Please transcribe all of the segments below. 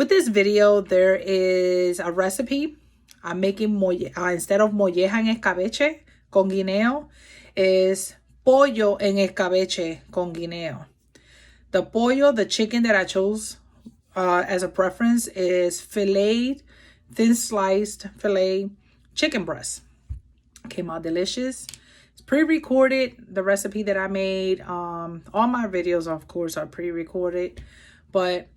With this video, there is a recipe. I'm making instead of molleja en escabeche con guineo, is pollo en escabeche con guineo. The pollo, the chicken that I chose as a preference, is filleted, thin sliced filet chicken breast. Came out delicious. It's pre-recorded. The recipe that I made, all my videos, of course, are pre-recorded, but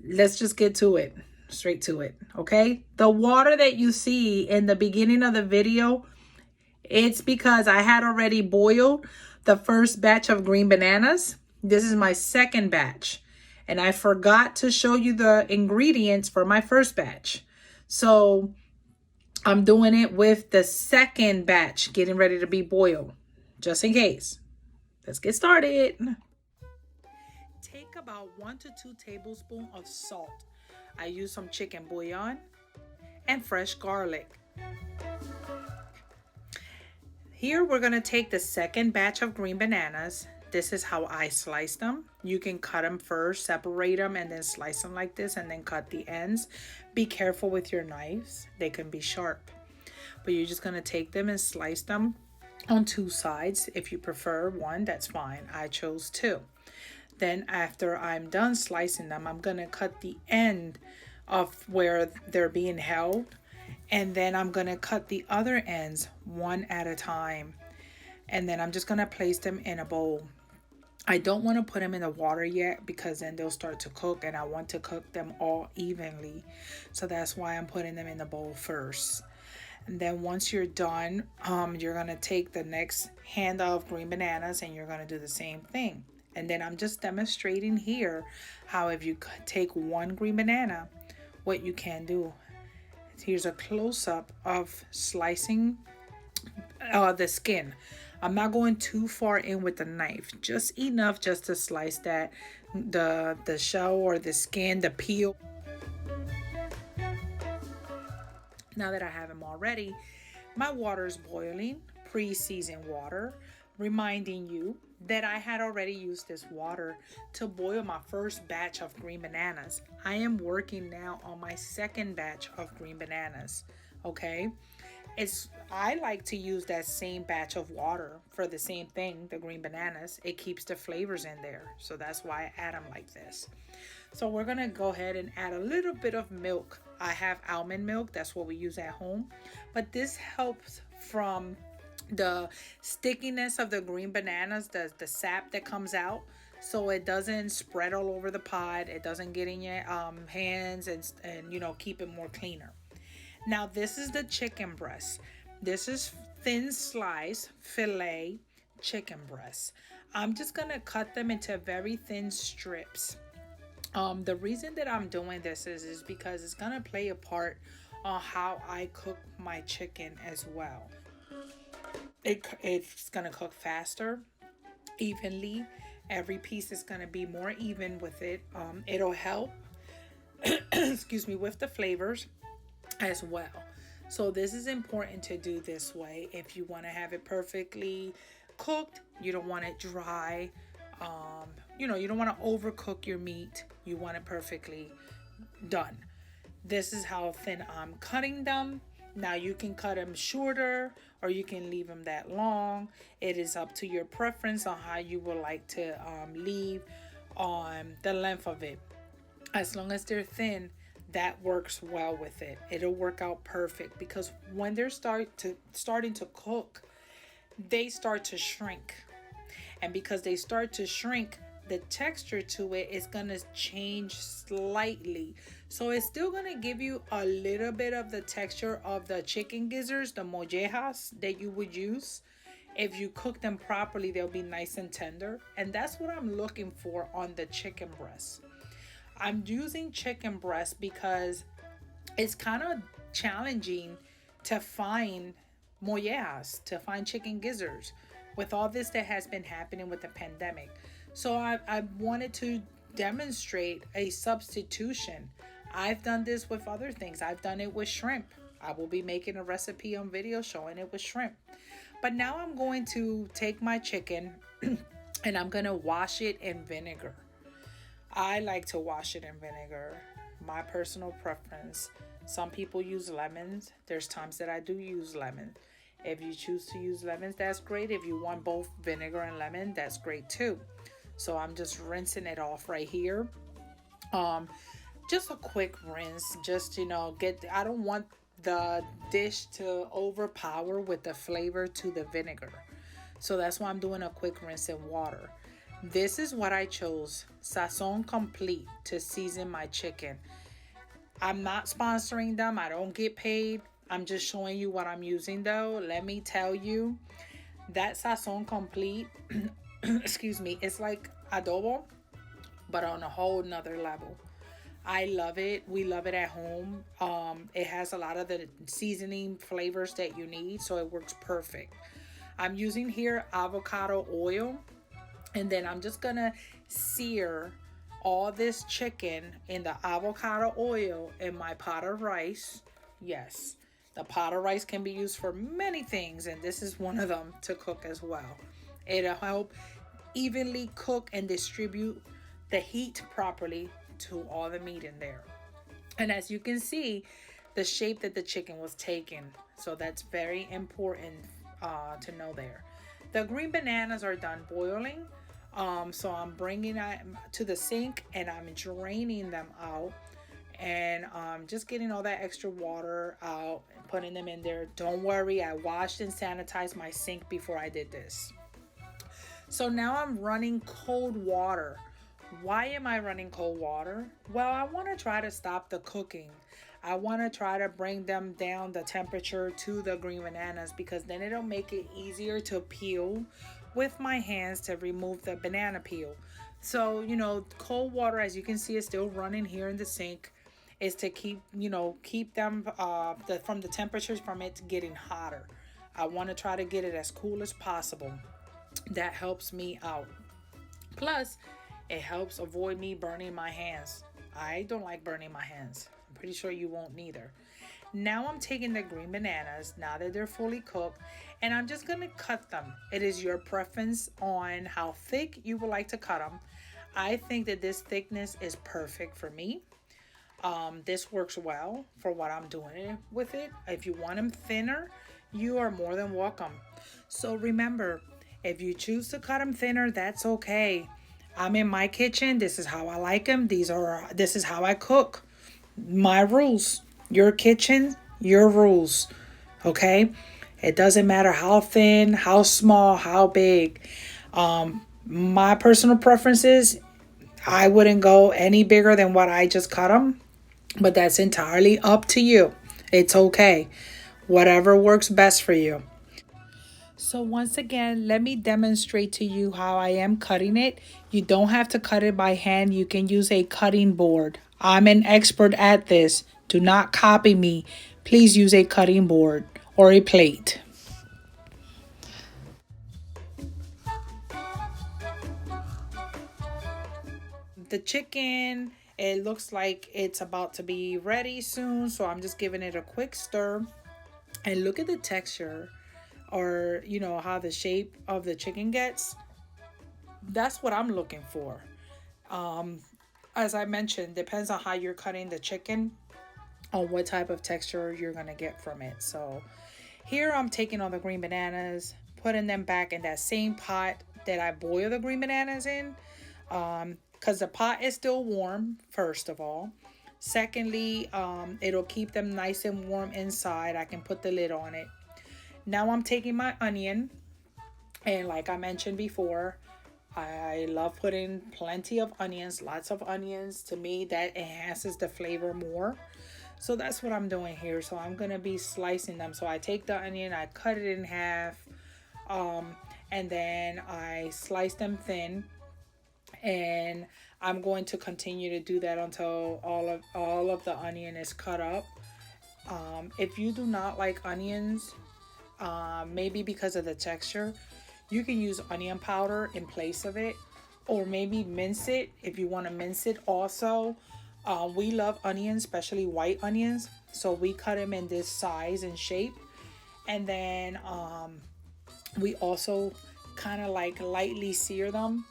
let's just get to it, straight to it. Okay, the water that you see in the beginning of the video, it's because I had already boiled the first batch of green bananas. This is my second batch, and I forgot to show you the ingredients for my first batch, so I'm doing it with the second batch getting ready to be boiled, just in case. Let's get started. Take about 1 to 2 tablespoons of salt. I use some chicken bouillon and fresh garlic. Here we're going to take the second batch of green bananas. This is how I slice them. You can cut them first, separate them, and then slice them like this, and then cut the ends. Be careful with your knives. They can be sharp. But you're just going to take them and slice them on 2 sides. If you prefer one, that's fine. I chose 2. Then after I'm done slicing them, I'm going to cut the end of where they're being held. And then I'm going to cut the other ends one at a time. And then I'm just going to place them in a bowl. I don't want to put them in the water yet because then they'll start to cook, and I want to cook them all evenly. So that's why I'm putting them in the bowl first. And then once you're done, you're going to take the next hand of green bananas and you're going to do the same thing. And then I'm just demonstrating here how if you take one green banana, what you can do. Here's a close-up of slicing the skin. I'm not going too far in with the knife, just enough just to slice that, the shell or the skin, the peel. Now that I have them all ready, my water is boiling, pre-seasoned water, reminding you that I had already used this water to boil my first batch of green bananas. I am working now on my second batch of green bananas, okay? I like to use that same batch of water for the same thing, the green bananas. It keeps the flavors in there, so that's why I add them like this. So we're gonna go ahead and add a little bit of milk. I have almond milk, that's what we use at home, but this helps from the stickiness of the green bananas, the sap that comes out, so it doesn't spread all over the pot. It doesn't get in your hands and keep it more cleaner. Now this is the chicken breast. This is thin slice filet chicken breast. I'm just gonna cut them into very thin strips. The reason that I'm doing this is because it's gonna play a part on how I cook my chicken as well. It's gonna cook faster, evenly. Every piece is gonna be more even with it. It'll help excuse me, with the flavors as well. So this is important to do this way if you want to have it perfectly cooked. You don't want it dry. You don't want to overcook your meat. You want it perfectly done. This is how thin I'm cutting them. Now you can cut them shorter or you can leave them that long. It is up to your preference on how you would like to leave on the length of it. As long as they're thin, that works well with it. It'll work out perfect because when they're starting to cook, they start to shrink. And because they start to shrink, the texture to it is going to change slightly. So it's still going to give you a little bit of the texture of the chicken gizzards, the mollejas that you would use. If you cook them properly, they'll be nice and tender. And that's what I'm looking for on the chicken breast. I'm using chicken breast because it's kind of challenging to find mollejas, to find chicken gizzards with all this that has been happening with the pandemic. So I wanted to demonstrate a substitution. I've done this with other things. I've done it with shrimp. I will be making a recipe on video showing it with shrimp. But now I'm going to take my chicken and I'm going to wash it in vinegar. I like to wash it in vinegar my personal preference. Some people use lemons. There's times that I do use lemon. If you choose to use lemons, that's great. If you want both vinegar and lemon, that's great too. So I'm just rinsing it off right here. Um, just a quick rinse, just get. I don't want the dish to overpower with the flavor to the vinegar. So that's why I'm doing a quick rinse in water. This is what I chose, Sazon Complete, to season my chicken. I'm not sponsoring them. I don't get paid. I'm just showing you what I'm using though. Let me tell you, that Sazon Complete, excuse me, it's like adobo, but on a whole nother level. I love it. We love it at home. It has a lot of the seasoning flavors that you need, so it works perfect. I'm using here avocado oil, and then I'm just gonna sear all this chicken in the avocado oil in my pot of rice. Yes, the pot of rice can be used for many things, and this is one of them to cook as well. It'll help evenly cook and distribute the heat properly to all the meat in there. And as you can see, the shape that the chicken was taken. So that's very important to know there. The green bananas are done boiling. So I'm bringing it to the sink and I'm draining them out and just getting all that extra water out and putting them in there. Don't worry, I washed and sanitized my sink before I did this. So now I'm running cold water. Why am I running cold water? Well, I want to try to stop the cooking. I want to try to bring them down the temperature to the green bananas because then it'll make it easier to peel with my hands to remove the banana peel. So, cold water, as you can see, is still running here in the sink, is to keep them from the temperatures from it getting hotter. I want to try to get it as cool as possible. That helps me out. Plus, it helps avoid me burning my hands. I don't like burning my hands. I'm pretty sure you won't neither. Now I'm taking the green bananas, now that they're fully cooked, and I'm just going to cut them. It is your preference on how thick you would like to cut them. I think that this thickness is perfect for me. This works well for what I'm doing with it. If you want them thinner, you are more than welcome. So remember, if you choose to cut them thinner, that's okay. I'm in my kitchen. This is how I like them. This is how I cook. My rules. Your kitchen, your rules. Okay? It doesn't matter how thin, how small, how big. My personal preferences, I wouldn't go any bigger than what I just cut them, but that's entirely up to you. It's okay. Whatever works best for you. So once again, let me demonstrate to you how I am cutting it. You don't have to cut it by hand. You can use a cutting board. I'm an expert at this. Do not copy me. Please use a cutting board or a plate. The chicken, it looks like it's about to be ready soon. So I'm just giving it a quick stir. And look at the texture, or how the shape of the chicken gets. That's what I'm looking for. As I mentioned, depends on how you're cutting the chicken on what type of texture you're gonna get from it. So here I'm taking all the green bananas, putting them back in that same pot that I boil the green bananas in, because the pot is still warm, first of all. Secondly, it'll keep them nice and warm inside. I can put the lid on it. Now I'm taking my onion, and like I mentioned before, I love putting plenty of onions, lots of onions. To me, that enhances the flavor more. So that's what I'm doing here. So I'm going to be slicing them. So I take the onion, I cut it in half, and then I slice them thin. And I'm going to continue to do that until all of the onion is cut up. If you do not like onions, maybe because of the texture, you can use onion powder in place of it, or maybe mince it if you want to mince it also. We love onions, especially white onions, so we cut them in this size and shape. And then we also kind of like lightly sear them,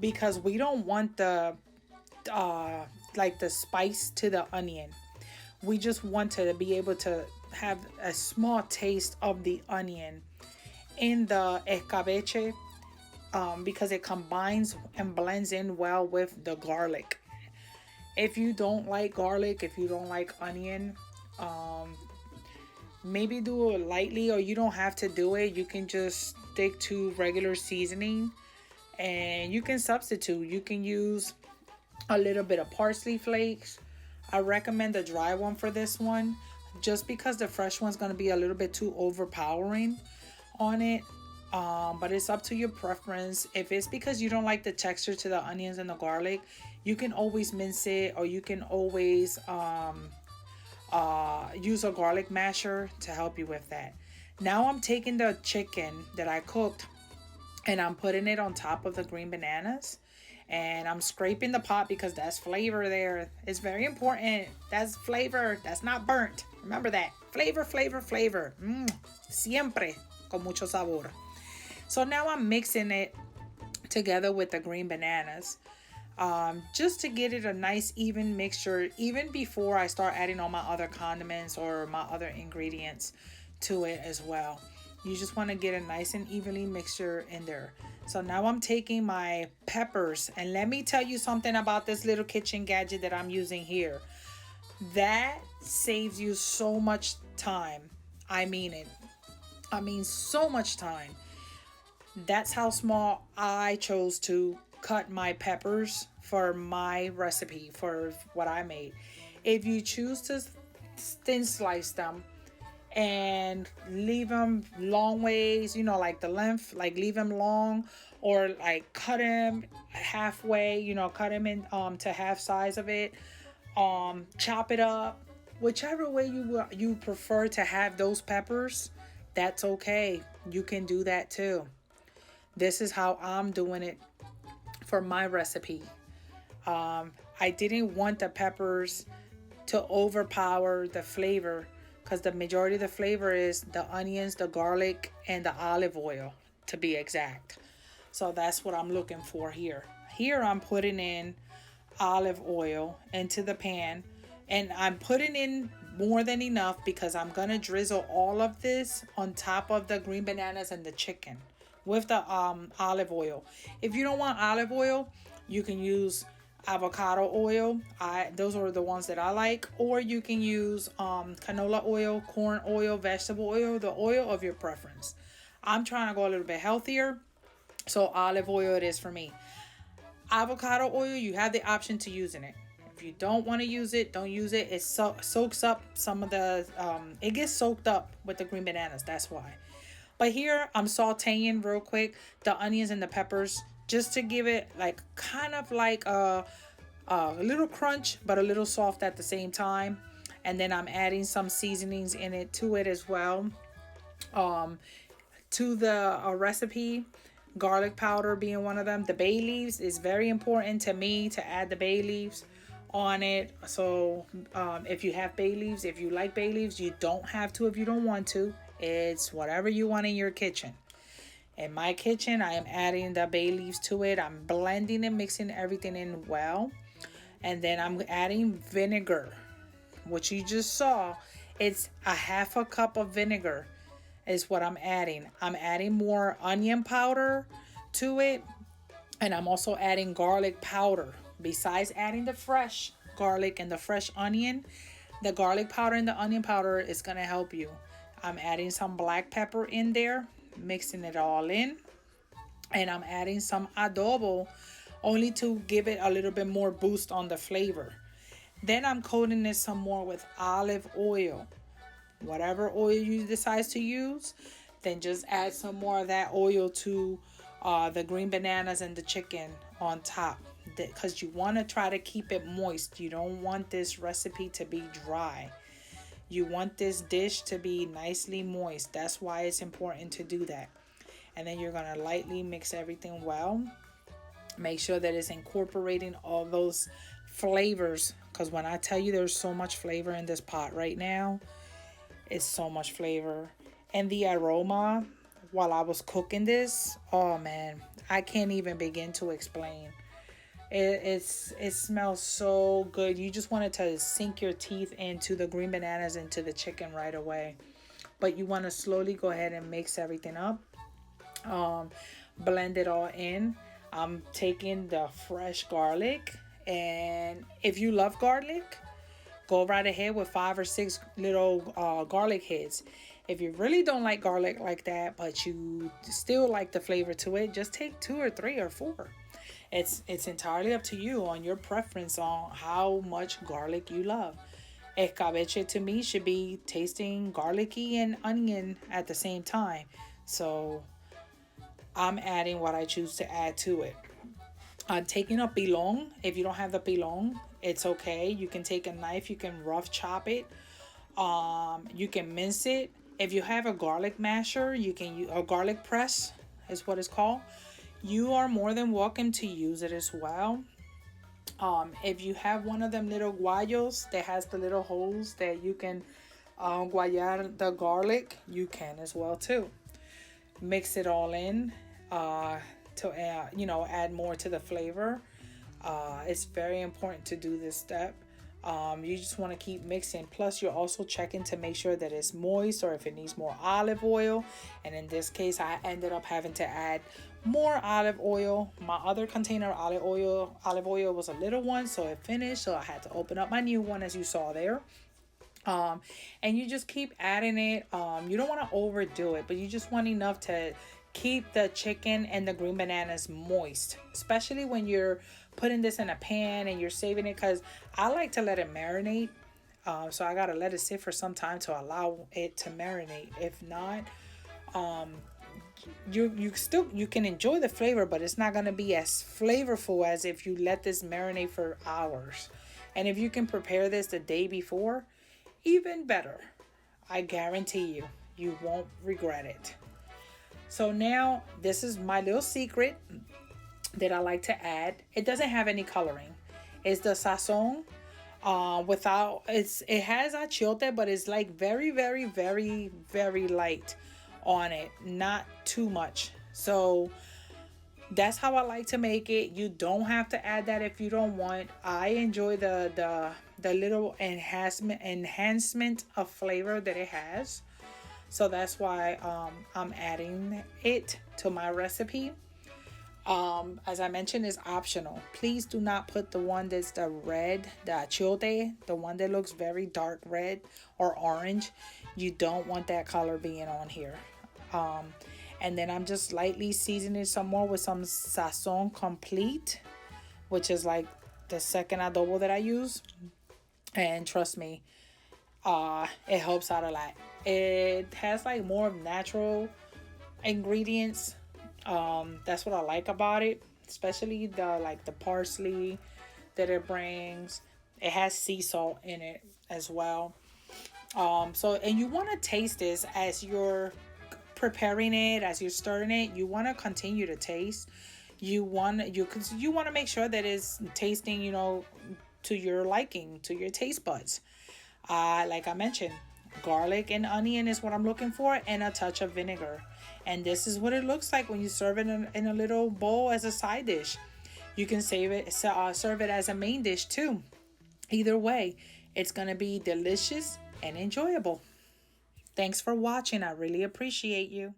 because we don't want the like the spice to the onion. We just want to be able to have a small taste of the onion in the escabeche, because it combines and blends in well with the garlic. If you don't like garlic, if you don't like onion, maybe do it lightly, or you don't have to do it. You can just stick to regular seasoning, and you can substitute. You can use a little bit of parsley flakes. I recommend the dry one for this one, just because the fresh one's going to be a little bit too overpowering on it. But it's up to your preference. If it's because you don't like the texture to the onions and the garlic, you can always mince it, or you can always use a garlic masher to help you with that. Now I'm taking the chicken that I cooked, and I'm putting it on top of the green bananas, and I'm scraping the pot because that's flavor there. It's very important. That's flavor. That's not burnt. Remember that. Flavor, flavor, flavor. Siempre con mucho sabor. So now I'm mixing it together with the green bananas, just to get it a nice even mixture, even before I start adding all my other condiments or my other ingredients to it as well. You just want to get a nice and evenly mixture in there. So now I'm taking my peppers, and let me tell you something about this little kitchen gadget that I'm using here. That saves you so much time. I mean it. I mean so much time. That's how small I chose to cut my peppers for my recipe, for what I made. If you choose to thin slice them and leave them long ways, like the length, like leave them long, or like cut them halfway, cut them in to half size of it, chop it up, whichever way you prefer to have those peppers, that's okay. You can do that too. This is how I'm doing it for my recipe. I didn't want the peppers to overpower the flavor, because the majority of the flavor is the onions, the garlic, and the olive oil, to be exact. So that's what I'm looking for here. Here I'm putting in olive oil into the pan, and I'm putting in more than enough because I'm gonna drizzle all of this on top of the green bananas and the chicken with the olive oil. If you don't want olive oil, you can use avocado oil. Those are the ones that I like. Or you can use canola oil, corn oil, vegetable oil, the oil of your preference. I'm trying to go a little bit healthier, so olive oil it is for me. Avocado oil, you have the option to using it. If you don't want to use it, don't use it. It soaks up some of the, it gets soaked up with the green bananas. That's why. But here I'm sauteing real quick the onions and the peppers, just to give it like kind of like a little crunch, but a little soft at the same time. And then I'm adding some seasonings in it to it as well. To the recipe, garlic powder being one of them. The bay leaves is very important to me to add the bay leaves on it. So if you have bay leaves, if you like bay leaves, you don't have to if you don't want to. It's whatever you want in your kitchen. In my kitchen, I am adding the bay leaves to it. I'm blending and mixing everything in well. And then I'm adding vinegar, which you just saw. It's a half a cup of vinegar is what I'm adding. I'm adding more onion powder to it. And I'm also adding garlic powder. Besides adding the fresh garlic and the fresh onion, the garlic powder and the onion powder is going to help you. I'm adding some black pepper in there, mixing it all in. And I'm adding some adobo only to give it a little bit more boost on the flavor. Then I'm coating it some more with olive oil. Whatever oil you decide to use, then just add some more of that oil to the green bananas and the chicken on top. Because you want to try to keep it moist. You don't want this recipe to be dry. You want this dish to be nicely moist. That's why it's important to do that. And then you're going to lightly mix everything well. Make sure that it's incorporating all those flavors. Because when I tell you there's so much flavor in this pot right now, it's so much flavor. And the aroma while I was cooking this, oh man, I can't even begin to explain. It smells so good. You just want it to sink your teeth into the green bananas, into the chicken right away. But you want to slowly go ahead and mix everything up. Blend it all in. I'm taking the fresh garlic, and if you love garlic, go right ahead with 5 or 6 little garlic heads. If you really don't like garlic like that, but you still like the flavor to it, just take 2 or 3 or 4. It's entirely up to you on your preference on how much garlic you love. Escabeche to me should be tasting garlicky and onion at the same time. So I'm adding what I choose to add to it. I'm taking a pilon. If you don't have the pilon, it's okay. You can take a knife, you can rough chop it. You can mince it. If you have a garlic masher, you can use a garlic press is what it's called. You are more than welcome to use it as well. If you have one of them little guayos that has the little holes that you can guayar the garlic, you can as well too. Mix it all in to add more to the flavor. It's very important to do this step. You just want to keep mixing. Plus, you're also checking to make sure that it's moist or if it needs more olive oil. And in this case, I ended up having to add more olive oil. My other container of olive oil was a little one, so it finished. So I had to open up my new one, as you saw there. And you just keep adding it. You don't want to overdo it, but you just want enough to keep the chicken and the green bananas moist, especially when you're putting this in a pan and you're saving it, because I like to let it marinate. So I gotta let it sit for some time to allow it to marinate. If not, you can enjoy the flavor, but it's not gonna be as flavorful as if you let this marinate for hours. And if you can prepare this the day before, even better. I guarantee you won't regret it. So now this is my little secret that I like to add. It doesn't have any coloring. It's the sazon. It has achiote, but it's like very, very, very, very light on it. Not too much. So that's how I like to make it. You don't have to add that if you don't want. I enjoy the little enhancement of flavor that it has. So that's why I'm adding it to my recipe. As I mentioned, is optional. Please do not put the one that's the red, the achiote, the one that looks very dark red or orange. You don't want that color being on here. And then I'm just lightly seasoning some more with some sazon complete, which is like the second adobo that I use. And trust me, it helps out a lot. It has like more of natural ingredients. That's what I like about it, especially the parsley that it brings. It has sea salt in it as well. And you want to taste this as you're preparing it, as you're stirring it. You want to continue to taste. You want to make sure that it's tasting, to your liking, to your taste buds. Like I mentioned, garlic and onion is what I'm looking for, and a touch of vinegar. And this is what it looks like when you serve it in a little bowl as a side dish. You can serve it as a main dish too. Either way, it's going to be delicious and enjoyable. Thanks for watching. I really appreciate you.